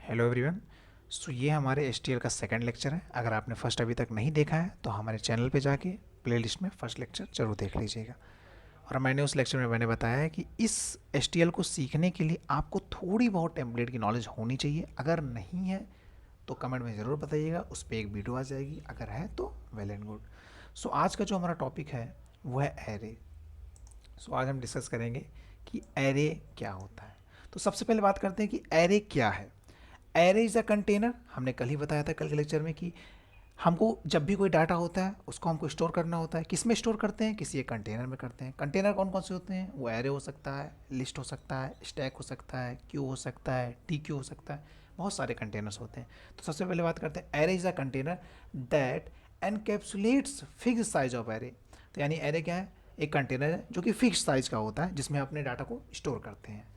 Hello everyone. सो ये हमारे एचटीएल का सेकंड लेक्चर है। अगर आपने फर्स्ट अभी तक नहीं देखा है तो हमारे चैनल पे जाके प्लेलिस्ट में फर्स्ट लेक्चर जरूर देख लीजिएगा। और मैंने उस लेक्चर में बताया है कि इस एचटीएल को सीखने के लिए आपको थोड़ी बहुत टेम्पलेट की नॉलेज होनी चाहिए। अगर नहीं है तो कमेंट में ज़रूर बताइएगा, उस पर एक वीडियो आ जाएगी। अगर है तो वेल एंड गुड। सो आज का जो हमारा टॉपिक है वो है एरे। सो आज हम डिस्कस करेंगे कि एरे क्या होता है। तो सबसे पहले बात करते हैं कि एरे क्या है। Array is a container. हमने कल ही बताया था कल के लेक्चर में कि हमको जब भी कोई डाटा होता है उसको हमको स्टोर करना होता है। किस में स्टोर करते हैं? किसी एक कंटेनर में करते हैं। कंटेनर कौन कौन से होते हैं? वो एरे हो सकता है, लिस्ट हो सकता है, स्टैक हो सकता है, क्यू हो सकता है, टी क्यू हो सकता है। बहुत सारे कंटेनर्स होते हैं। तो सबसे पहले बात करते हैं array is a container that encapsulates fix size of array. तो यानी एरे क्या है? एक कंटेनर है जो कि फिक्स साइज का होता है जिसमें अपने डाटा को स्टोर करते हैं।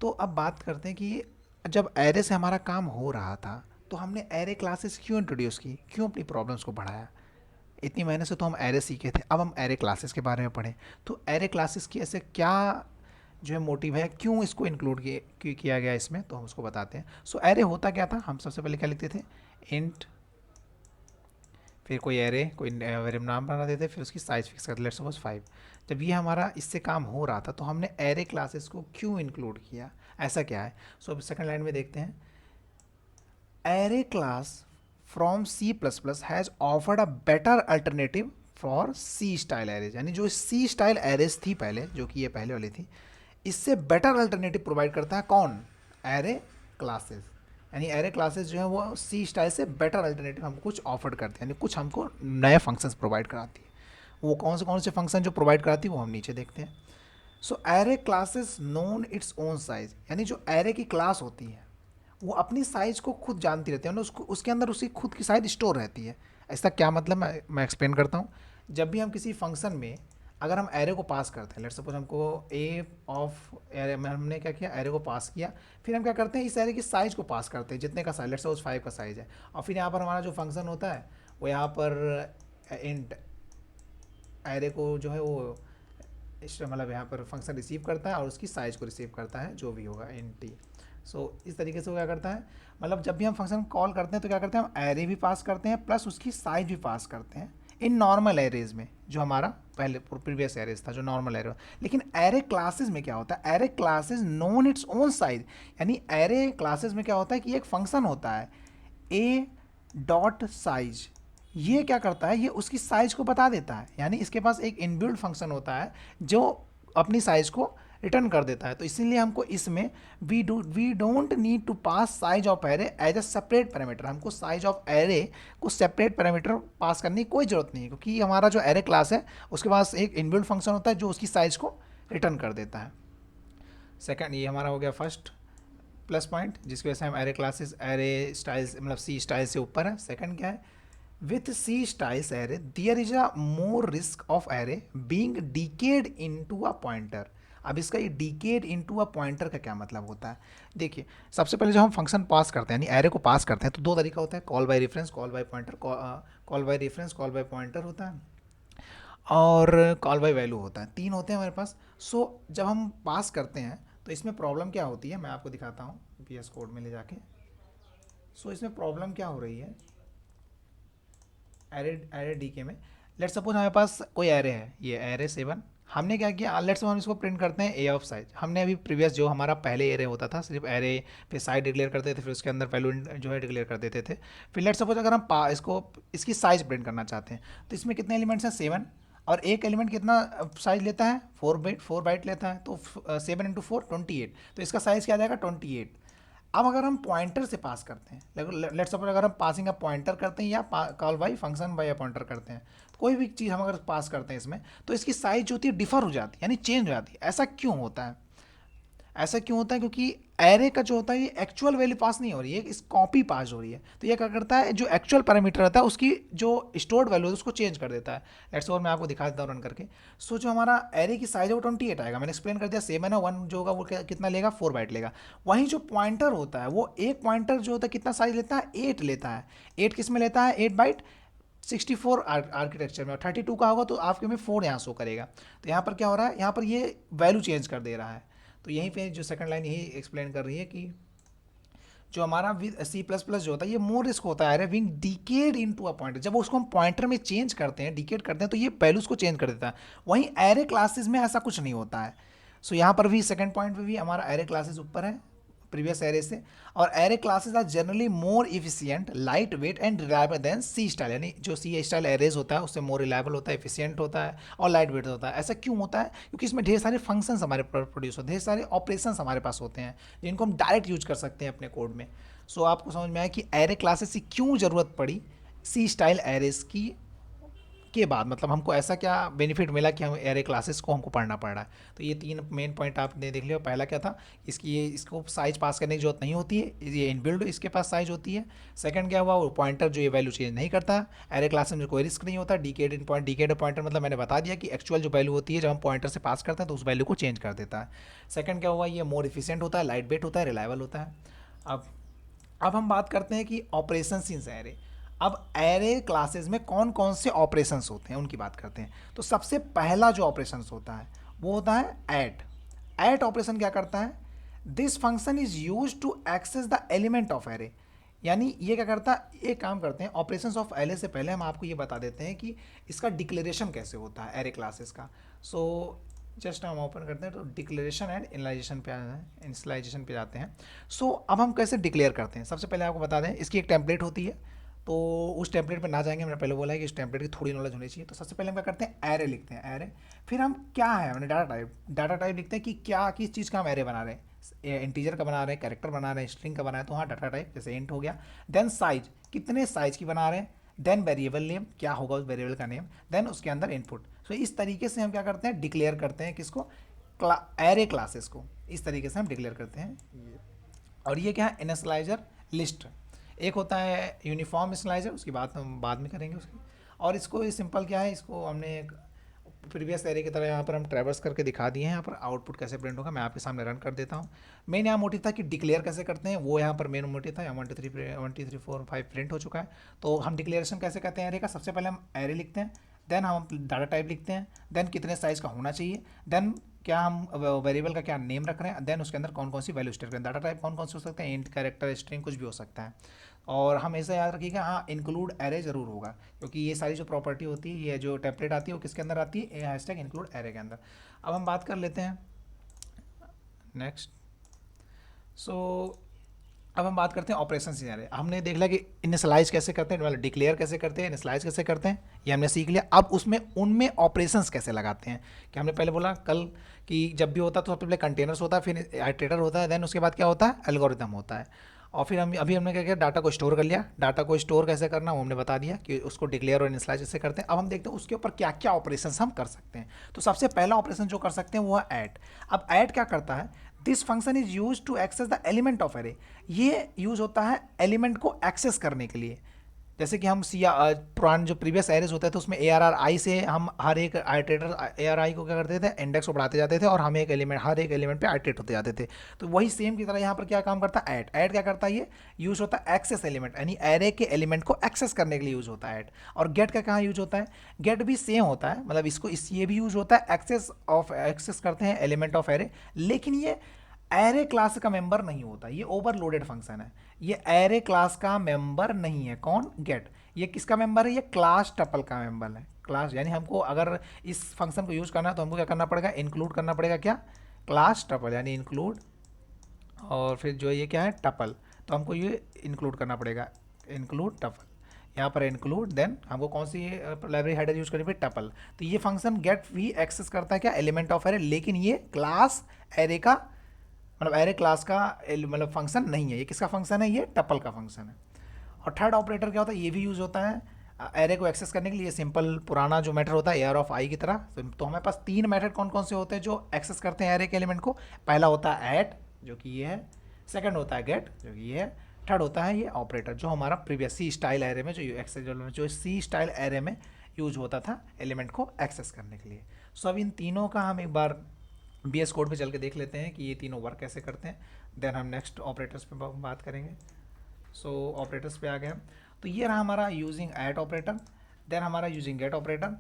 तो अब बात करते हैं कि जब एरे से हमारा काम हो रहा था तो हमने एरे क्लासेस क्यों इंट्रोड्यूस की, क्यों अपनी प्रॉब्लम्स को बढ़ाया। इतनी महीने से तो हम एरे सीखे थे, अब हम एरे क्लासेस के बारे में पढ़ें। तो एरे क्लासेस की ऐसे क्या जो है मोटिव है, क्यों इसको इंक्लूड किया गया इसमें, तो हम उसको बताते हैं। सो एरे होता क्या था? हम सबसे पहले क्या लिखते थे? इंट, फिर कोई एरे, कोई वेरिएबल नाम बना देते, फिर उसकी साइज फिक्स करते, लेट्स सपोज 5। जब ये हमारा इससे काम हो रहा था तो हमने एरे क्लासेस को क्यों इंक्लूड किया, ऐसा क्या है। सो अब सेकंड लाइन में देखते हैं, array class from C plus plus has offered a better alternative for C style arrays. यानी जो सी स्टाइल एरेज थी पहले, जो कि ये पहले वाली थी, इससे बेटर अल्टरनेटिव प्रोवाइड करता है कौन? Array classes. यानी एरे क्लासेस जो है वो सी स्टाइल से बेटर अल्टरनेटिव हमको कुछ ऑफर करते हैं, यानी कुछ हमको नए फंक्शंस प्रोवाइड कराती है। वो कौन से फंक्शन जो प्रोवाइड कराती है वो हम नीचे देखते हैं। So array classes known its own size. यानी जो एरे की क्लास होती है वो अपनी साइज को खुद जानती रहती है, मतलब उसको उसके अंदर उसकी खुद की साइज स्टोर रहती है। ऐसा क्या मतलब, मैं एक्सप्लेन करता हूँ। जब भी हम किसी फंक्शन में अगर हम एरे को पास करते हैं, लेट्स सपोज हमको ए ऑफ एरे में हमने क्या किया, एरे को पास किया। फिर हम क्या करते हैं, इस एरे की साइज को पास करते हैं, जितने का साइज, लेट्स सपोज 5 का साइज है। और फिर यहाँ पर हमारा जो फंक्शन होता है वो यहाँ पर इंट एरे को जो है वो मतलब यहाँ पर फंक्शन रिसीव करता है और उसकी साइज को रिसीव करता है, जो भी होगा इन टी। सो इस तरीके से वो क्या करता है, मतलब जब भी हम फंक्शन कॉल करते हैं तो क्या करते हैं, हम एरे भी पास करते हैं प्लस उसकी साइज भी पास करते हैं इन नॉर्मल एरेज में, जो हमारा पहले प्रीवियस एरेज था, जो नॉर्मल एरे। लेकिन एरे क्लासेस में क्या होता है, array classes known its own size. यानी एरे क्लासेस में क्या होता है कि एक फंक्शन होता है ए डॉट साइज। ये क्या करता है, ये उसकी साइज को बता देता है। यानी इसके पास एक इनबिल्ट फंक्शन होता है जो अपनी साइज को रिटर्न कर देता है। तो इसीलिए हमको इसमें we don't need to pass size of array as a separate parameter. हमको साइज ऑफ एरे को सेपरेट पैरामीटर पास करने की कोई ज़रूरत नहीं है, क्योंकि हमारा जो एरे क्लास है उसके पास एक इनबिल्ट फंक्शन होता है जो उसकी साइज को रिटर्न कर देता है। सेकंड, ये हमारा हो गया फर्स्ट प्लस पॉइंट, जिसकी वजह से हम एरे क्लासेस एरे स्टाइल्स मतलब सी स्टाइल से ऊपर है। सेकंड क्या है, with C styles array there is a more risk of array being decayed into a pointer. अब इसका ये डीकेड इनटू अ पॉइंटर का क्या मतलब होता है? देखिए, सबसे पहले जब हम फंक्शन पास करते हैं यानी एरे को पास करते हैं तो दो तरीका होता है, call by reference, call by pointer. Call by reference, call by pointer होता है, और कॉल बाय वैल्यू होता है। तीन होते हैं हमारे पास। सो जब हम पास करते हैं तो इसमें प्रॉब्लम क्या होती है, मैं आपको दिखाता हूँ वी एस कोड में ले जाके। सो इसमें प्रॉब्लम क्या हो रही है, एरे एरे डी के में लेट्स सपोज हमारे पास कोई एरे है, ये एरे 7। हमने क्या किया, लेट्स सपोज हम इसको प्रिंट करते हैं ए ऑफ साइज। हमने अभी प्रीवियस जो हमारा पहले एरे होता था, सिर्फ एरे पे साइज डिक्लेयर करते थे, फिर उसके अंदर वैल्यू जो है डिक्लेयर कर देते थे। फिर लेट्स सपोज अगर हम इसको इसकी साइज प्रिंट करना चाहते हैं तो इसमें कितने एलिमेंट्स हैं? 7। और एक एलिमेंट कितना साइज लेता है? 4 बाइट लेता है। तो 7 × 4 28। तो इसका साइज क्या आ जाएगा? 28। अब अगर हम पॉइंटर से पास करते हैं, लेट्स सपोज अगर हम पासिंग अ पॉइंटर करते हैं या call by function by pointer करते हैं, तो कोई भी चीज़ हम अगर पास करते हैं इसमें, तो इसकी साइज जो होती है डिफर हो जाती है, यानी चेंज हो जाती है। ऐसा क्यों होता है? ऐसा क्यों होता है? क्योंकि एरे का जो होता है ये एक्चुअल वैल्यू पास नहीं हो रही है, इस कॉपी पास हो रही है। तो ये क्या करता है, जो एक्चुअल पैरामीटर रहता है उसकी जो स्टोर्ड वैल्यू है उसको चेंज कर देता है। लेट्स और मैं आपको दिखा देता हूँ रन करके। सो जो हमारा एरे की साइज है वो 28 आएगा, मैंने एक्सप्लेन कर दिया। सेम है ना, 1 जो होगा वो कितना लेगा? 4 बाइट लेगा। वहीं जो पॉइंटर होता है वो एक पॉइंटर जो होता है कितना साइज लेता है? 8 लेता है। 8 किस में लेता है? 8 बाइट 64 आर्किटेक्चर में, और 32 का होगा तो आपके में 4 यहाँ शो करेगा। तो यहाँ पर क्या हो रहा है, यहाँ पर ये वैल्यू चेंज कर दे रहा है। तो यहीं पे जो सेकंड लाइन यही एक्सप्लेन कर रही है कि जो हमारा सी प्लस प्लस जो होता है ये मोर रिस्क होता है being decade into a pointer. जब उसको हम पॉइंटर में चेंज करते हैं, डिकेड करते हैं, तो ये वैल्यूज को चेंज कर देता है। वहीं एरे क्लासेस में ऐसा कुछ नहीं होता है। सो यहाँ पर भी सेकंड पॉइंट पे भी हमारा एरे क्लासेस ऊपर है प्रीवियस एरे से। और array classes are generally more efficient, light weight and reliable than C style, यानी जो सी स्टाइल एरेज होता है उससे मोर रिलायबल होता है, इफिशियंट होता है और लाइट वेट होता है। ऐसा क्यों होता है? क्योंकि इसमें ढेर सारे फंक्शंस हमारे प्रोड्यूस होते हैं, ढेर सारे ऑपरेशंस हमारे पास होते हैं जिनको हम डायरेक्ट यूज कर सकते हैं अपने कोड में। सो आपको समझ में आया कि एरे क्लासेस की क्यों ज़रूरत पड़ी सी स्टाइल एरेज की के बाद, मतलब हमको ऐसा क्या बेनिफिट मिला कि हम एरे क्लासेस को हमको पढ़ना पड़ रहा है। तो ये तीन मेन पॉइंट आपने देख लिया। पहला क्या था, इसकी ये इसको साइज पास करने की जरूरत नहीं होती है, ये इनबिल्ड इसके पास साइज होती है। सेकंड क्या हुआ, वो पॉइंटर जो ये वैल्यू चेंज नहीं करता। एरे क्लास में कोई रिस्क नहीं होता। डीकेड इन पॉइंट, डीकेड पॉइंटर मतलब मैंने बता दिया कि एक्चुअल जो वैल्यू होती है जब हम पॉइंटर से पास करते हैं तो उस वैल्यू को चेंज कर देता है। सेकंड क्या हुआ, ये मोर इफिशियंट होता है, लाइट वेट होता है, रिलायबल होता है। अब अब हम बात करते हैं कि ऑपरेशंस इन एरे। अब एरे क्लासेस में कौन कौन से ऑपरेशंस होते हैं उनकी बात करते हैं। तो सबसे पहला जो ऑपरेशंस होता है वो होता है ऐड। ऐड ऑपरेशन क्या करता है, this function is use to access the element of array. यानी ये क्या करता है, एक काम करते हैं, ऑपरेशंस ऑफ एरे से पहले हम आपको ये बता देते हैं कि इसका डिक्लेरेशन कैसे होता है एरे क्लासेस का। सो जस्ट हम ओपन करते हैं तो डिक्लेरेशन एंड इनिशियलाइजेशन पे इनिशियलाइजेशन पे जाते हैं। सो अब हम कैसे डिक्लेयर करते हैं, सबसे पहले आपको बता दें इसकी एक टेम्पलेट होती है। तो उस टेम्पलेट पे ना जाएंगे, मैंने पहले बोला है कि इस टेम्पलेट की थोड़ी नॉलेज होनी चाहिए। तो सबसे पहले हम क्या करते हैं, एरे लिखते हैं, एरे। फिर हम क्या है, मैंने डाटा टाइप लिखते हैं कि क्या किस चीज़ का हम एरे बना रहे हैं, इंटीजर का बना रहे हैं, कैरेक्टर बना रहे हैं, स्ट्रिंग का बना रहे हैं, तो हाँ डाटा टाइप जैसे इंट हो गया। देन साइज, कितने साइज की बना रहे हैं। देन वेरिएबल नेम, क्या होगा उस वेरिएबल का नेम। देन उसके अंदर इनपुट। सो इस तरीके से हम क्या करते हैं, डिक्लेयर करते हैं किसको, एरे क्लासेस को। इस तरीके से हम डिक्लेयर करते हैं। और ये क्या है, इनिशियलाइजर लिस्ट। एक होता है यूनिफॉर्म इनिशियलाइजर, उसकी बात हम बाद में करेंगे उसकी। और इसको ये सिंपल क्या है, इसको हमने एक प्रीवियस एरे की तरह यहाँ पर हम ट्रैवर्स करके दिखा दिए हैं। यहाँ पर आउटपुट कैसे प्रिंट होगा मैं आपके सामने रन कर देता हूँ। मेन यहाँ मोटिव था कि डिक्लेयर कैसे करते हैं, वो यहाँ पर मेन मोटिव था। यहाँ 1 2 3 1 2 3 4 5 प्रिंट हो चुका है। तो हम डिक्लेरेशन कैसे करते हैं एरे का, सबसे पहले हम एरे लिखते हैं, देन हम डाटा टाइप लिखते हैं, देन कितने साइज का होना चाहिए, देन क्या हम वेरिएबल का क्या नेम रख रहे हैं, देन उसके अंदर कौन कौन सी वैल्यू स्टोर करें। डाटा टाइप कौन कौन से हो सकते हैं, इंट, कैरेक्टर, स्ट्रिंग, कुछ भी हो सकता है। और हमेशा याद रखिएगा, हाँ इंक्लूड एरे जरूर होगा, क्योंकि ये सारी जो प्रॉपर्टी होती है, ये जो टेम्पलेट आती है वो किसके अंदर आती है, हैशटैग इंक्लूड एरे के अंदर। अब हम बात कर लेते हैं नेक्स्ट। सो अब हम बात करते हैं ऑपरेशन सिनेरियो। हमने देख लिया कि इनिशियलाइज कैसे करते हैं, मतलब डिक्लेयर कैसे करते हैं, इनिशियलाइज कैसे करते हैं, ये हमने सीख लिया। अब उसमें उनमें ऑपरेशंस कैसे लगाते हैं, कि हमने पहले बोला कल कि जब भी होता है तो सबसे पहले कंटेनर्स होता है, फिर आइटरेटर होता है, देन उसके बाद क्या होता है, एल्गोरिथम होता है। और फिर हम अभी हमने क्या किया, डाटा को स्टोर कर लिया। डाटा को स्टोर कैसे करना वो हमने बता दिया कि उसको डिक्लेयर और इनिशियलाइज कैसे करते हैं। अब हम देखते हैं उसके ऊपर क्या क्या ऑपरेशंस हम कर सकते हैं। तो सबसे पहला ऑपरेशन जो कर सकते हैं वो है ऐड। अब ऐड क्या करता है, this function is use to access the element of array. ये यूज होता है एलिमेंट को एक्सेस करने के लिए। जैसे कि हम पुराने जो प्रीवियस एरेज होते थे उसमें ARRI से हम हर एक आइटरेटर ARI को क्या करते थे, इंडेक्स को बढ़ाते जाते थे और हम एक एलिमेंट हर एक एलिमेंट पे आइटरेट होते जाते थे। तो वही सेम की तरह यहाँ पर क्या काम करता है, ऐड। ऐड क्या करता है, ये यूज होता है एक्सेस एलिमेंट, यानी एरे के एलिमेंट को एक्सेस करने के लिए यूज होता है ऐड। और गेट का कहाँ यूज होता है, गेट भी सेम होता है, मतलब इसको ये भी यूज होता है एक्सेस करते हैं एलिमेंट ऑफ एरे। लेकिन ये एरे क्लास का मेंबर नहीं होता, ये ओवरलोडेड फंक्शन है। ये एरे क्लास का मेंबर नहीं है, कौन, गेट। ये किसका मेंबर है, ये क्लास टपल का मेंबर है। क्लास यानी हमको अगर इस फंक्शन को यूज करना है तो हमको क्या करना पड़ेगा, इंक्लूड करना पड़ेगा, क्या, क्लास टपल, यानी इंक्लूड और फिर जो ये क्या है, टपल। तो हमको ये इंक्लूड करना पड़ेगा, इंक्लूड टपल। यहाँ पर इंक्लूड, देन हमको कौन सी लाइब्रेरी हेडर यूज करनी पड़ेगी, टपल। तो ये फंक्शन गेट भी एक्सेस करता है क्या, एलिमेंट ऑफ एरे, लेकिन ये क्लास एरे का मतलब एरे क्लास का मतलब फंक्शन नहीं है। ये किसका फंक्शन है, ये टपल का फंक्शन है। और थर्ड ऑपरेटर क्या होता है, ये भी यूज होता है एरे को एक्सेस करने के लिए। सिंपल पुराना जो मेथड होता है AR ऑफ आई की तरह। तो हमारे पास तीन मेथड कौन कौन से होते हैं जो एक्सेस करते हैं एरे के एलिमेंट को। पहला होता है ऐड, जो कि ये है। सेकंड होता है गेट, जो कि ये है। थर्ड होता है ये ऑपरेटर, जो हमारा प्रीवियस सी स्टाइल एरे में जो सी स्टाइल एरे में यूज होता था एलिमेंट को एक्सेस करने के लिए। सो अब इन तीनों का हम एक बार BS कोड पे चल के देख लेते हैं कि ये तीनों वर्क कैसे करते हैं। देन हम नेक्स्ट ऑपरेटर्स पे बात करेंगे। सो ऑपरेटर्स पे आ गए हम। तो ये रहा हमारा यूजिंग ऐड ऑपरेटर, देन हमारा यूजिंग गेट ऑपरेटर,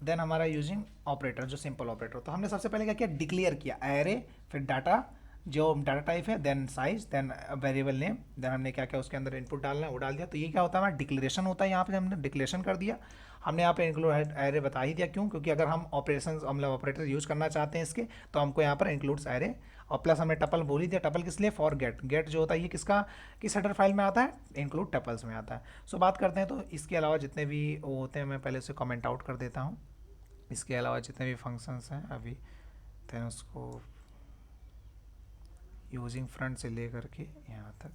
देन हमारा यूजिंग ऑपरेटर जो सिंपल ऑपरेटर। तो हमने सबसे पहले क्या किया, डिक्लेयर किया एरे, फिर डाटा, जो डाटा टाइप है, then size, then variable name, then हमने क्या क्या उसके अंदर इनपुट डालना है वो डाल दिया। तो ये क्या होता है हमारा डिक्लेरेशन होता है। यहाँ पे हमने डिक्लेरेशन कर दिया। हमने यहाँ पे इंक्लूड एरे बता ही दिया, क्यों? क्योंकि अगर हम ऑपरेशन मतलब ऑपरेटर यूज करना चाहते हैं इसके, तो हमको यहाँ पर इंक्लूड्स एरे, और प्लस हमने टपल बोल ही दिया। टपल किस लिए? For gate. गेट जो होता है ये किसका, किस हेडर फाइल में आता है? इंक्लूड टपल्स में आता है। सो बात करते हैं, तो इसके अलावा जितने भी वो होते हैं मैं पहले उसे कमेंट आउट कर देता हूँ। इसके अलावा जितने भी फंक्शंस हैं अभी, देन उसको यूजिंग फ्रंट से लेकर के यहाँ तक।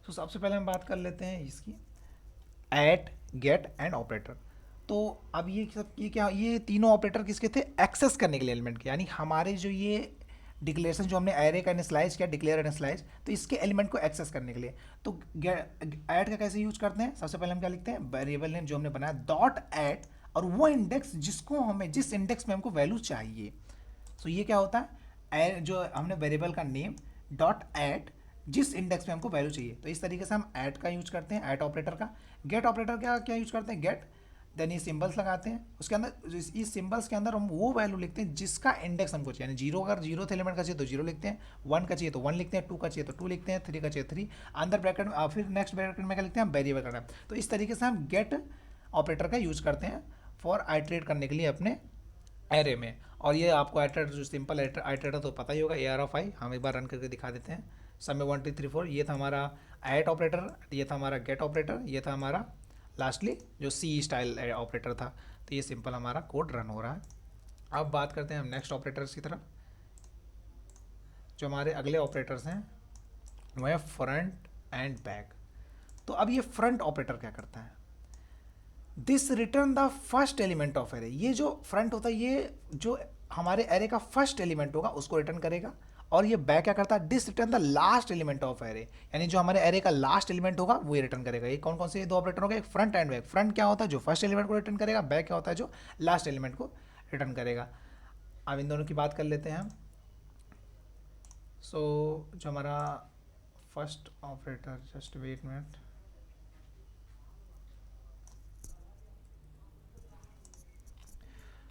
तो सबसे पहले हम बात कर लेते हैं इसकी ऐड, गेट एंड ऑपरेटर। तो अब ये सब ये क्या, ये तीनों ऑपरेटर किसके थे? एक्सेस करने के लिए एलिमेंट के, यानी हमारे जो ये डिक्लेरेशन जो हमने एरे का इनिशियलाइज किया, डिक्लेयर इनिशियलाइज, तो इसके एलिमेंट को एक्सेस करने के लिए। तो ऐड का कैसे यूज करते हैं? सबसे पहले हम क्या लिखते हैं? वेरिएबल नेम जो हमने बनाया डॉट ऐड, और वो इंडेक्स जिसको हमें, जिस इंडेक्स में हमको वैल्यू चाहिए। तो ये क्या होता है? जो हमने वेरिएबल का नेम डॉट ऐड, जिस इंडेक्स में हमको वैल्यू चाहिए। तो इस तरीके से हम ऐड का यूज करते हैं, ऐड ऑपरेटर का। गेट ऑपरेटर क्या क्या यूज करते हैं? गेट, देन ये सिंबल्स लगाते हैं, उसके अंदर इस सिंबल्स के अंदर हम वो वैल्यू लिखते हैं जिसका इंडेक्स हमको चाहिए। यानी जीरो, अगर जीरो एलिमेंट का चाहिए तो जीरो लिखते हैं, वन का चाहिए तो वन लिखते हैं, टू का चाहिए तो टू लिखते हैं, थ्री का चाहिए थ्री, अंदर ब्रैकेट में, फिर नेक्स्ट ब्रैकेट में क्या लिखते हैं? वेरिएबल करना। तो इस तरीके से हम गेट ऑपरेटर का यूज करते हैं फॉर आइटरेट करने के लिए अपने एरे में। और ये आपको आइटरेटर, जो सिंपल आइटरेटर तो पता ही होगा, AROF। हम एक बार रन करके दिखा देते हैं। सब में 1 2 3 4, ये था हमारा ऐड ऑपरेटर, ये था हमारा गेट ऑपरेटर, ये था हमारा लास्टली जो सी स्टाइल ऑपरेटर था। तो ये सिंपल हमारा कोड रन हो रहा है। अब बात करते हैं हम नेक्स्ट ऑपरेटर्स की तरफ। जो हमारे अगले ऑपरेटर्स हैं वो है फ्रंट एंड बैक। तो अब ये फ्रंट ऑपरेटर क्या करता है? This return the first element of array. ये जो फ्रंट होता है, ये जो हमारे एरे का फर्स्ट एलिमेंट होगा उसको रिटर्न करेगा। और ये बैक क्या करता है? This return the last element of array, यानी जो हमारे एरे का लास्ट एलिमेंट होगा वो ये रिटर्न करेगा। ये कौन कौन से दो ऑपरेटर हो गए? Front end back. फ्रंट क्या होता है? जो फर्स्ट एलिमेंट को रिटर्न करेगा। बैक क्या होता है? जो लास्ट एलिमेंट को रिटर्न करेगा। अब इन दोनों की बात कर लेते हैं हम। सो जो हमारा first operator, just wait minute,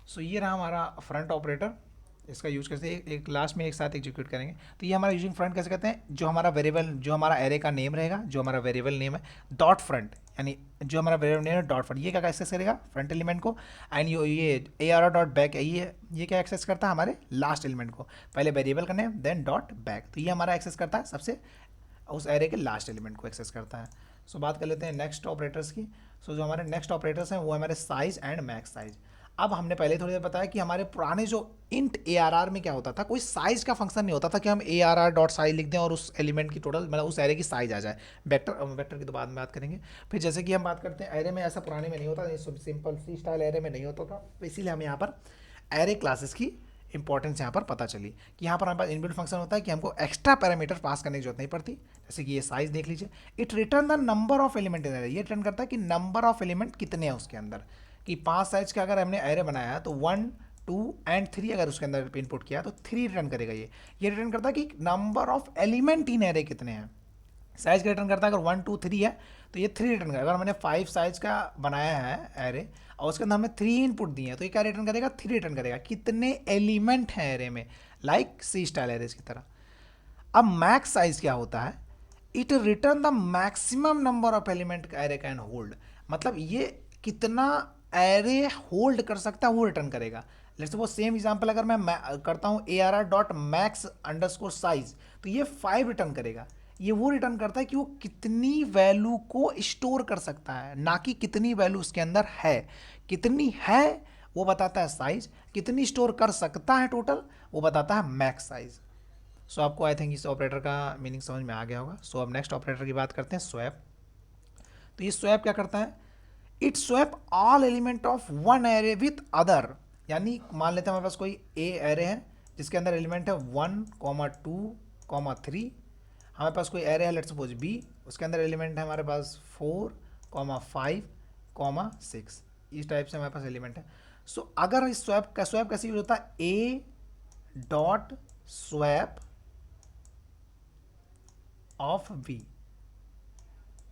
so ये रहा हमारा फ्रंट ऑपरेटर। इसका यूज कैसे, एक लास्ट में एक साथ एग्जीक्यूट करेंगे। तो ये हमारा यूजिंग फ्रंट कैसे कहते हैं? जो हमारा वेरिएबल, जो हमारा एरे का नेम रहेगा, जो हमारा वेरिएबल नेम है डॉट फ्रंट, यानी जो हमारा वेरिएबल नेम है डॉट फ्रंट, ये क्या एक्सेस करेगा? फ्रंट एलिमेंट को। एंड ये ARR डॉट बैक, ये क्या एक्सेस करता है? हमारे लास्ट एलिमेंट को। पहले वेरिएबल का नेम, देन डॉट बैक। तो ये हमारा एक्सेस करता है सबसे, उस एरे के लास्ट एलिमेंट को एक्सेस करता है। सो बात कर लेते हैं नेक्स्ट ऑपरेटर्स की। सो जो हमारे नेक्स्ट ऑपरेटर्स हैं वो हमारे साइज एंड मैक्स साइज। अब हमने पहले थोड़ी देर बताया कि हमारे पुराने जो इंट ARR में क्या होता था, कोई साइज का फंक्शन नहीं होता था कि हम ARR डॉट साइज लिख दें और उस एलिमेंट की टोटल, मतलब उस एरे की साइज आ जाए। वेक्टर की तो बाद में बात करेंगे। फिर जैसे कि हम बात करते हैं एरे में, ऐसा पुराने में नहीं होता, सिंपल सी स्टाइल एरे में नहीं होता था। तो इसीलिए हम यहाँ पर एरे क्लासेस की इंपॉर्टेंस यहाँ पर पता चली कि यहाँ पर हमारे पास इनबिल्ट फंक्शन होता है कि हमको एक्स्ट्रा पैरामीटर पास करने की जरूरत नहीं पड़ती। जैसे कि ये साइज देख लीजिए, it return the number of element in array. ये रिटर्न करता है कि नंबर ऑफ एलिमेंट कितने हैं उसके अंदर, कि 5 साइज का अगर हमने एरे बनाया है तो 1 2 एंड 3 अगर उसके अंदर इनपुट किया तो 3 रिटर्न करेगा। ये रिटर्न करता है कि number of element in array कितने हैं। साइज का रिटर्न करता है, अगर 1 2 3 है तो ये 3 रिटर्न करेगा। अगर मैंने 5 साइज का बनाया है एरे और उसके अंदर हमने 3 इनपुट दिए हैं तो ये क्या रिटर्न करेगा? 3 रिटर्न करेगा। कितने एलिमेंट हैं एरे में, लाइक सी स्टाइल एरेज की तरह। अब मैक्स साइज क्या होता है? It return the maximum number of element array can hold. मतलब ये कितना एरे होल्ड कर सकता है वो रिटर्न करेगा। लेट्स सपोज सेम एग्जांपल अगर मैं करता हूँ ARR dot max underscore size, तो ये 5 रिटर्न करेगा। ये वो रिटर्न करता है कि वो कितनी वैल्यू को स्टोर कर सकता है, ना कि कितनी वैल्यू उसके अंदर है। कितनी है वो बताता है साइज, कितनी स्टोर कर सकता है टोटल वो बताता है मैक्स साइज। सो आपको आई थिंक इस ऑपरेटर का मीनिंग समझ में आ गया होगा। सो अब नेक्स्ट ऑपरेटर की बात करते हैं, स्वैप। तो ये स्वैप क्या करता है? It swap all element of one array with other. यानी मान लेते हैं हमारे पास कोई ए एरे है जिसके अंदर एलिमेंट है 1 2 3। हमारे पास कोई एरे है लेट्स सपोज बी, उसके अंदर एलिमेंट है हमारे पास 4 5 6। इस टाइप से हमारे पास एलिमेंट है। सो अगर इस स्वैप कैसे यूज होता है? A dot swap of V.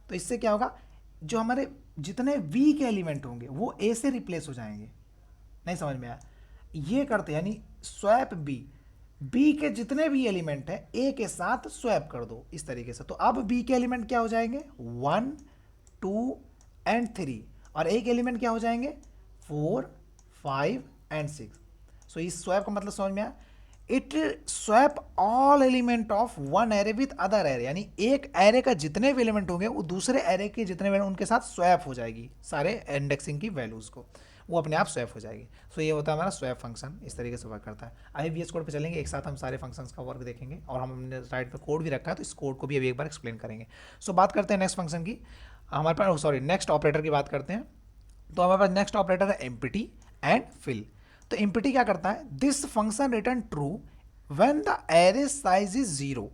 तो इससे क्या होगा? जो हमारे जितने वी के एलिमेंट होंगे वो ए से रिप्लेस हो जाएंगे। नहीं समझ में आया? ये करते यानी स्वैप बी के जितने भी एलिमेंट है ए के साथ स्वैप कर दो इस तरीके से। तो अब बी के एलिमेंट क्या हो जाएंगे 1 2 एंड 3 और ए के एलिमेंट क्या हो जाएंगे 4 5 एंड 6। सो इस स्वैप का मतलब समझ में आया। It swap all element of one array with other array, यानी एक एरे का जितने भी एलिमेंट होंगे वो दूसरे एरे के जितने भी उनके साथ स्वैप हो जाएगी, सारे इंडेक्सिंग की वैल्यूज को वो अपने आप स्वैप हो जाएगी। सो ये होता है हमारा स्वैप फंक्शन, इस तरीके से वर्क करता है। आइए वीएस कोड पे चलेंगे, एक साथ हम सारे फंक्शंस का वर्क देखेंगे और हमने राइट पे कोड भी रखा है तो इस कोड को भी अभी एक बार एक्सप्लेन करेंगे। सो बात करते हैं नेक्स्ट फंक्शन की, हमारे पास सॉरी नेक्स्ट ऑपरेटर की बात करते हैं। तो हमारे पास नेक्स्ट ऑपरेटर है एम्प्टी एंड फिल। तो एम्प्टी क्या करता है, this function return true when the array size is zero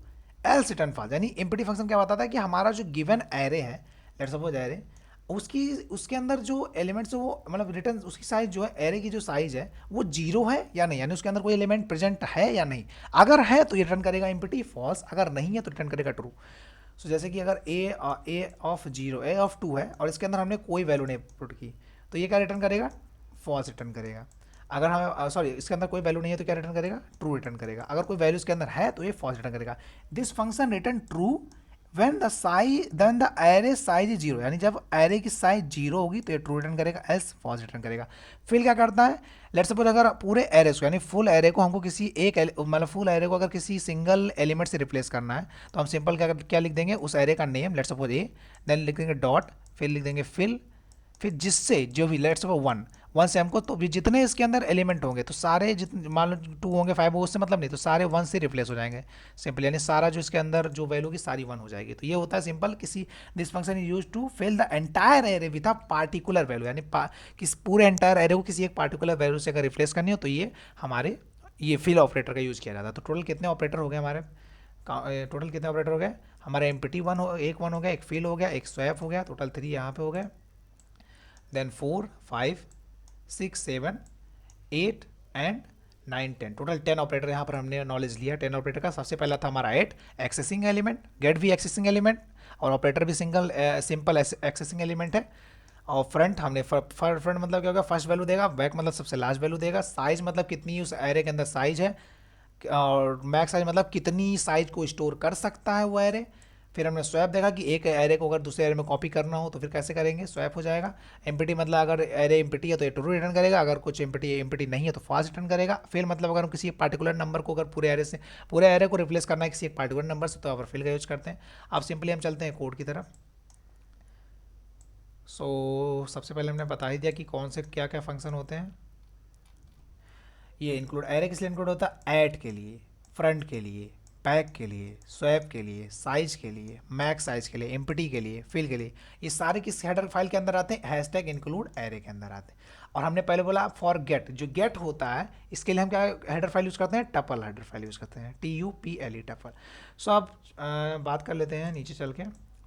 else return false. यानी एम्प्टी फंक्शन क्या बताता है कि हमारा जो गिवन एरे है, लेट्स सपोज एरे, उसके अंदर जो एलिमेंट्स है वो मतलब रिटर्न उसकी साइज जो है एरे की जो साइज है वो जीरो है या नहीं, यानी उसके अंदर कोई एलिमेंट प्रेजेंट है या नहीं। अगर है तो ये रिटर्न करेगा एम्प्टी फॉल्स, अगर नहीं है तो रिटर्न करेगा ट्रू। सो जैसे कि अगर a of zero a of two है और इसके अंदर हमने कोई वैल्यू नहीं पुट की तो ये क्या रिटर्न करेगा फॉल्स रिटर्न करेगा। अगर हमें सॉरी इसके अंदर कोई वैल्यू नहीं है तो क्या रिटर्न करेगा ट्रू रिटर्न करेगा। अगर कोई वैल्यू इसके अंदर है तो ये फॉल्स रिटर्न करेगा। This function return true when the array size is zero, यानी जब एरे की साइज जीरो होगी तो ये ट्रू रिटर्न करेगा एल्स फॉल्स रिटर्न करेगा। फिर क्या करता है, लेट्स सपोज अगर पूरे एरे को यानी फुल एरे को हमको किसी एक मतलब फुल एरे को अगर किसी सिंगल एलिमेंट से रिप्लेस करना है तो हम सिंपल क्या लिख देंगे, उस एरे का name let's suppose A, then लिख देंगे डॉट, फिर लिख देंगे फिल, फिर जिससे जो भी लेट्स सपोज वन से हमको तो भी जितने इसके अंदर एलिमेंट होंगे तो सारे जितने मान लो 2 होंगे 5 उससे मतलब नहीं, तो सारे 1 से रिप्लेस हो जाएंगे सिंपल, यानी सारा जो इसके अंदर जो वैल्यू की सारी 1 हो जाएगी। तो ये होता है सिंपल किसी this function is use to fill the entire array with a particular value, यानी किस पूरे एंटायर एरे को किसी एक पार्टिकुलर वैल्यू से अगर रिप्लेस करनी हो तो ये हमारे ये फिल ऑपरेटर का यूज़ किया जाता है। तो टोटल कितने ऑपरेटर हो गए हमारे, टोटल कितने ऑपरेटर हो गए हमारे, एम्प्टी एक वन हो गया, एक फिल हो गया, एक स्वैप हो गया, टोटल 3 यहाँ पे हो गए, देन 4 5 6 7 8 एंड 9 10, टोटल 10 ऑपरेटर यहाँ पर हमने नॉलेज लिया 10 ऑपरेटर का। सबसे पहला था हमारा एट एक्सेसिंग एलिमेंट, गेट भी एक्सेसिंग एलिमेंट और ऑपरेटर भी सिंपल एक्सेसिंग एलिमेंट है। और फ्रंट हमने फ्रंट मतलब क्या होगा फर्स्ट वैल्यू देगा, बैक मतलब सबसे लास्ट वैल्यू देगा, साइज मतलब कितनी उस एरे के अंदर साइज है, और मैक्स साइज मतलब कितनी साइज को स्टोर कर सकता है वो एरे। फिर हमने स्वैप देखा कि एक एरे को अगर दूसरे एरे में कॉपी करना हो तो फिर कैसे करेंगे, स्वैप हो जाएगा। एम्प्टी मतलब अगर एरे एम्प्टी है तो ये ट्रू रिटर्न करेगा, अगर कुछ एम्प्टी नहीं है तो फॉल्स रिटर्न करेगा। फिर मतलब अगर हम किसी एक पार्टिकुलर नंबर को अगर पूरे एरे को रिप्लेस करना है किसी एक पार्टिकुलर नंबर से तो अगर फिल का यूज करते हैं। अब सिंपली हम चलते हैं कोड की तरफ। सबसे पहले हमने बता ही दिया कि कौन से क्या क्या फंक्शन होते हैं। ये इंक्लूड एरे किस लिए इंक्लूड होता है, ऐड के लिए, फ्रंट के लिए, बैक के लिए, स्वैप के लिए, साइज के लिए, मैक्स साइज के लिए, एम्प्टी के लिए, फिल के लिए, ये सारे किस हेडर फाइल के अंदर आते हैं, हैशटैग इंक्लूड एरे के अंदर आते हैं। और हमने पहले बोला फॉर गेट, जो गेट होता है इसके लिए हम क्या हेडर फाइल यूज़ करते हैं, टपल हेडर फाइल यूज़ करते हैं, TUPLE टपल। सो अब बात कर लेते हैं नीचे चल के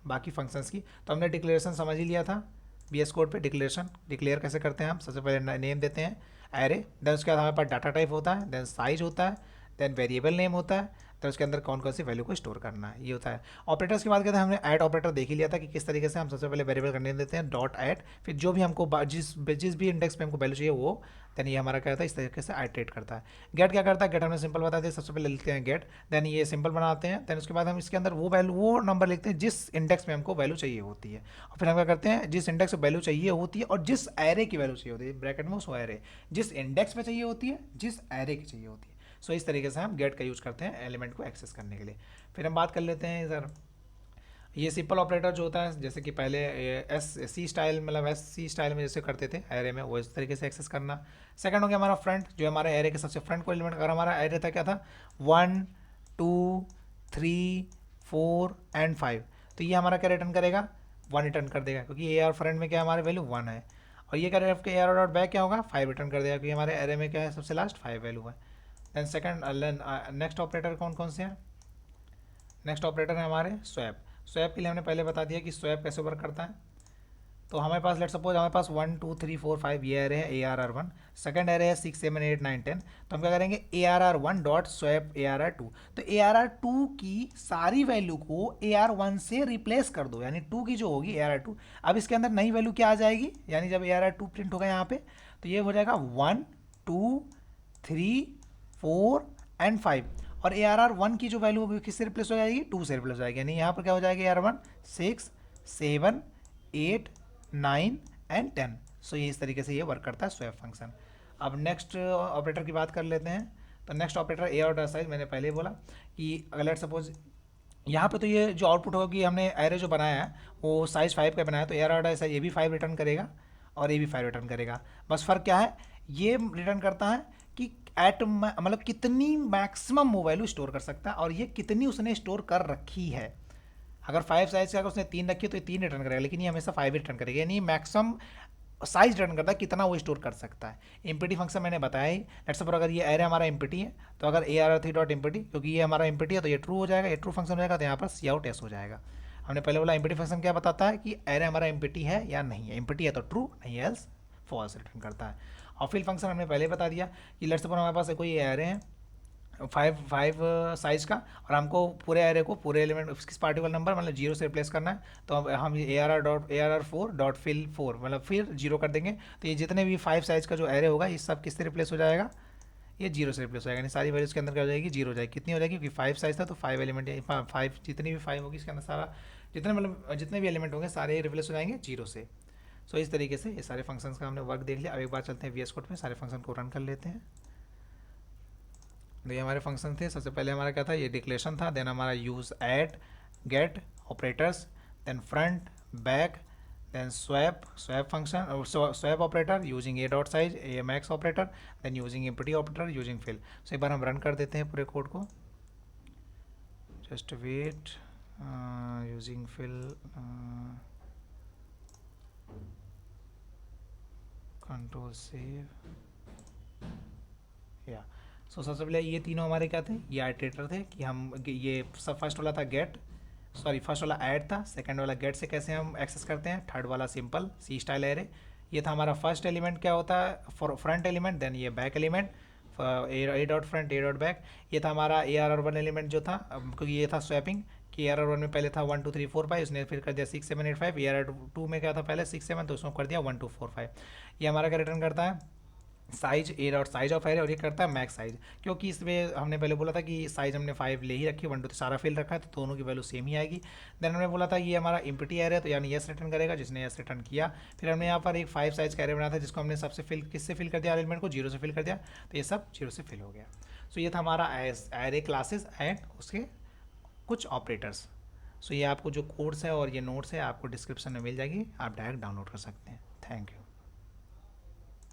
बाकी फंक्शंस की। तो हमने डिक्लेरेशन समझ ही लिया था VS कोड पे। डिक्लेरेशन डिक्लेयर कैसे करते हैं हम, सबसे पहले नेम देते हैं एरे, देन उसके बाद हमारे पास डाटा टाइप होता है, देन साइज होता है, देन वेरिएबल नेम होता है, तो उसके अंदर कौन कौन सी वैल्यू को स्टोर करना है, ये होता है। ऑपरेटर्स की बात करते हैं, हमने ऐड ऑपरेटर देख ही लिया था कि किस तरीके से हम सबसे पहले वेरिएबल का नेम देते हैं डॉट ऐड, फिर जो भी हमको जिस भी इंडेक्स पे हमको वैल्यू चाहिए वो, देन ये हमारा क्या होता है इस तरीके से आइटरेट करता है। गेट क्या करता है, गेट हमने सिंपल बता दिया, सबसे पहले लिखते हैं गेट, देन ये सिंपल बनाते हैं, देन उसके बाद हम इसके अंदर वो नंबर लिखते हैं जिस इंडेक्स में हमको वैल्यू चाहिए होती है, और फिर हम क्या करते हैं जिस इंडेक्स में वैल्यू चाहिए होती है और जिस एरे की वैल्यू चाहिए होती है, ब्रैकेट में उस एरे जिस इंडेक्स में चाहिए होती है, जिस एरे की चाहिए होती है। सो इस तरीके से हम गेट का यूज़ करते हैं एलिमेंट को एक्सेस करने के लिए। फिर हम बात कर लेते हैं इधर ये सिंपल ऑपरेटर जो होता है, जैसे कि पहले सी स्टाइल में जैसे करते थे एरे में, वो इस तरीके से एक्सेस करना। सेकंड हो गया हमारा फ्रंट, जो हमारे एरे के सबसे फ्रंट को एलिमेंट, अगर हमारा एरे था क्या था 1 2 3 4 एंड 5, तो ये हमारा क्या रिटर्न करेगा 1 रिटर्न कर देगा, क्योंकि ए आर फ्रंट में क्या हमारे वैल्यू 1 है। और ये करेगा आपके ए आर डॉट बैक क्या होगा 5 रिटर्न कर देगा, क्योंकि हमारे एरे में क्या है सबसे लास्ट 5 वैल्यू है। देन सेकंड नेक्स्ट ऑपरेटर कौन कौन से हैं, नेक्स्ट ऑपरेटर है हमारे स्वैप। स्वैप के लिए हमने पहले बता दिया कि स्वैप कैसे वर्क करता है। तो हमारे पास लेट सपोज हमारे पास 1 2 3 4 5 ये एरे है ARR1, सेकंड एरे है 6 7 8 9 10, तो हम क्या करेंगे ARR1 डॉट स्वैप ARR2, तो ARR2 की सारी वैल्यू को AR1 से रिप्लेस कर दो, यानी 2 की जो होगी ARR2। अब इसके अंदर नई वैल्यू क्या आ जाएगी, यानी जब ARR2 प्रिंट होगा यहाँ पे तो ये हो जाएगा 1 2 3, 4 एंड 5, और ए आर आर 1 की जो वैल्यू होगी किससे रिप्लेस हो जाएगी, 2 से रिप्लेस हो जाएगी, यानी यहाँ पर क्या हो जाएगा, ए आर 1 6, 7, 8, 9 एंड 10। सो ये इस तरीके से ये वर्क करता है स्वैप फंक्शन। अब नेक्स्ट ऑपरेटर की बात कर लेते हैं। तो नेक्स्ट ऑपरेटर ए और साइज, मैंने पहले ही बोला कि अगर लेट सपोज यहाँ पे तो ये जो आउटपुट होगा कि हमने एरे जो बनाया है वो साइज 5 का बनाया, तो ए आर साइज ये भी 5 रिटर्न करेगा और ये भी 5 रिटर्न करेगा। बस फ़र्क क्या है, ये रिटर्न करता है कि एट मतलब कितनी मैक्सिमम वो वैल्यू स्टोर कर सकता है और ये कितनी उसने स्टोर कर रखी है। अगर 5 साइज का अगर उसने 3 रखी है तो ये 3 रिटर्न करेगा, लेकिन ये हमेशा 5 रिटर्न करेगा, यानी मैक्सिमम साइज रिटर्न करता है कितना वो स्टोर कर सकता है। इम्पिटी फंक्शन मैंने बताया ही, लेट्स सपोज अगर ये एरे हमारा इम्पिटी है तो अगर A R R 3 dot empty, क्योंकि ये हमारा इम्पिटी है तो ये ट्रू हो जाएगा, ये ट्रू फंक्शन हो जाएगा, तो यहाँ पर सी आउट एस हो जाएगा। हमने पहले बोला इम्पिटी फंक्शन क्या बताता है कि एरे हमारा इम्पिटी है या नहीं है, इम्पिटी है तो ट्रू, नहीं है एल्स फॉल्स रिटर्न करता है। और फिल फंक्शन हमने पहले बता दिया कि लेट्स सपोज हमारे पास कोई एरे है 5 साइज का और हमको पूरे एरे को पूरे एलिमेंट किस पार्टिकुलर नंबर मतलब 0 से रिप्लेस करना है, तो अब हम A R R 4 dot fill 4 मतलब फिर 0 कर देंगे, तो ये जितने भी 5 साइज का जो एरे होगा ये सब किससे रिप्लेस हो जाएगा, ये 0 से रिप्लेस हो जाएगा, यानी सारी वैल्यूज के अंदर क्या हो जाएगी, 0 हो जाएगी। कितनी हो जाएगी, क्योंकि 5 साइज था तो 5 एलिमेंट 5 जितनी भी 5 होगी इसके अंदर सारा जितने मतलब जितने भी एलिमेंट होंगे सारे रिप्लेस हो जाएंगे 0 से। सो इस तरीके से ये सारे फंक्शंस का हमने वर्क देख लिया। अब एक बार चलते हैं वी एस कोड में, सारे फंक्शन को रन कर लेते हैं। ये हमारे फंक्शन थे। सबसे पहले हमारा क्या था, ये डिक्लेरेशन था, देन हमारा use add get operators, then front back, then swap function और swap operator using a dot size a max operator, then using empty operator using fill. So एक बार हम रन कर देते हैं पूरे कोड को, just wait, using fill, control save, या सो सबसे पहले ये तीनों हमारे क्या थे, ये आइटरेटर थे कि हम ये सब फर्स्ट वाला था गेट, सॉरी फर्स्ट वाला ऐड था, सेकंड वाला गेट से कैसे हम एक्सेस करते हैं, थर्ड वाला सिंपल सी स्टाइल एरे, ये था हमारा फर्स्ट एलिमेंट क्या होता है फ्रंट एलिमेंट, देन ये बैक एलिमेंट ए डॉट फ्रंट ए डॉट बैक, ये था हमारा ए आर आर 1 एलिमेंट जो था, क्योंकि ये था स्वैपिंग कि ए आर आर 1 में पहले था 1 2 3 4 5, उसने फिर कर दिया 6 7 8 5, ए आर आर 2 में क्या था पहले 6 7, तो उसमें कर दिया 1 2 4 5। ये हमारा क्या रिटर्न करता है, size A dot size of array, और ये करता है मैक्स साइज, क्योंकि इसमें हमने पहले बोला था कि साइज हमने 5 ले ही रखी, 1 2 सारा फिल रखा है तो दोनों की वैल्यू सेम ही आएगी। देन हमने बोला था ये हमारा इम्पिटी एरे है तो यानी यस रिटर्न करेगा, जिसने यस रिटर्न किया। फिर हमने यहाँ पर एक 5 साइज का एरे बनाया था जिसको हमने सबसे फिल किससे फिल कर दिया, एलिमेंट को 0 से फिल कर दिया, तो ये सब 0 से फिल हो गया। सो ये था हमारा एरे क्लासेस एंड उसके कुछ ऑपरेटर्स। सो ये आपको जो कोड्स है और ये नोट्स है आपको डिस्क्रिप्शन में मिल जाएगी, आप डायरेक्ट डाउनलोड कर सकते हैं। Thank you.